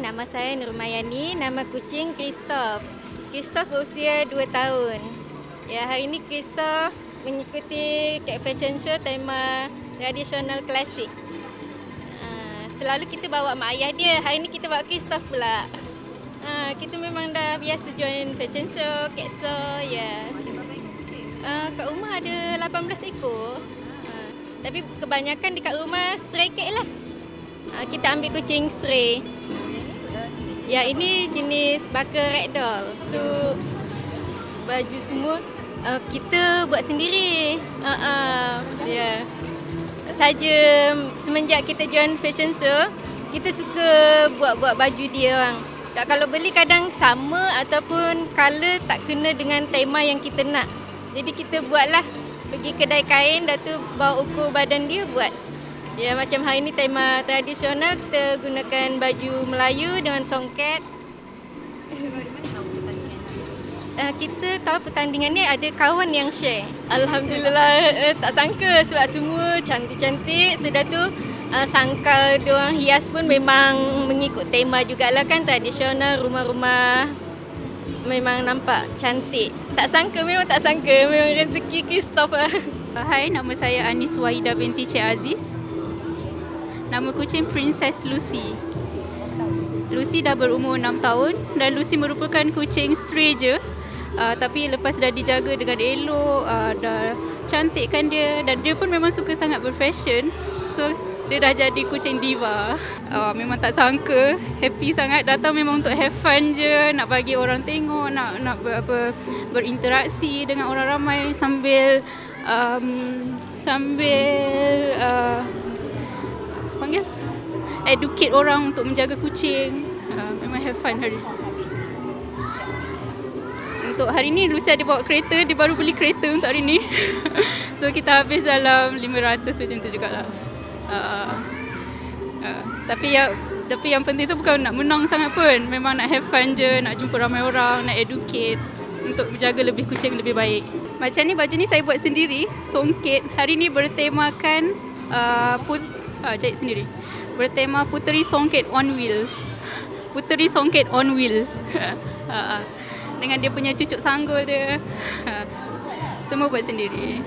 nama saya Nurmayani, nama kucing Christoph. Christoph berusia 2 tahun. Ya, hari ini Christoph mengikuti Cat Fashion Show tema tradisional klasik. Selalu kita bawa mak ayah dia, hari ini kita bawa Christoph pula. Kita memang dah biasa join fashion show, cat show, ya. Kat rumah ada 18 ekor. Tapi kebanyakan dekat rumah stray cat lah. Kita ambil kucing stray. Ya, ini jenis Barker Ragdoll. Untuk baju semua kita buat sendiri. Ya. Saja semenjak kita join fashion show, kita suka buat baju dia orang. Tak, kalau beli kadang sama ataupun color tak kena dengan tema yang kita nak. Jadi kita buatlah, pergi kedai kain, dah tu bawa ukur badan dia buat. Ya, macam hari ni tema tradisional, kita gunakan baju Melayu dengan songket. Kita tahu pertandingan ni ada kawan yang share. Alhamdulillah, tak sangka sebab semua cantik-cantik. Sudah tu sangkal diorang hias pun memang mengikut tema jugalah kan, tradisional, rumah-rumah memang nampak cantik. Tak sangka, memang tak sangka, memang rezeki Christoph lah. Hai, nama saya Anis Wahida binti Cik Aziz. Nama kucing Princess Lucy. Lucy dah berumur 6 tahun dan Lucy merupakan kucing stray je. Tapi lepas dah dijaga dengan elok, dah cantikkan dia dan dia pun memang suka sangat berfashion. So dia dah jadi kucing diva. Memang tak sangka, happy sangat. Datang memang untuk have fun je, nak bagi orang tengok, nak berinteraksi dengan orang ramai sambil panggil educate orang untuk menjaga kucing. Memang have fun hari. Untuk hari ni Lucy ada bawa kereta, dia baru beli kereta untuk hari ni. So kita habis dalam 500 macam tu jugalah. Tapi yang penting tu bukan nak menang sangat pun. Memang nak have fun je, nak jumpa ramai orang, nak educate untuk menjaga lebih kucing lebih baik. Macam ni baju ni saya buat sendiri, songket. Hari ni bertemakan jahit sendiri. Bertema Puteri Songket on Wheels. Puteri Songket on Wheels. Dengan dia punya cucuk sanggul dia. Semua buat sendiri.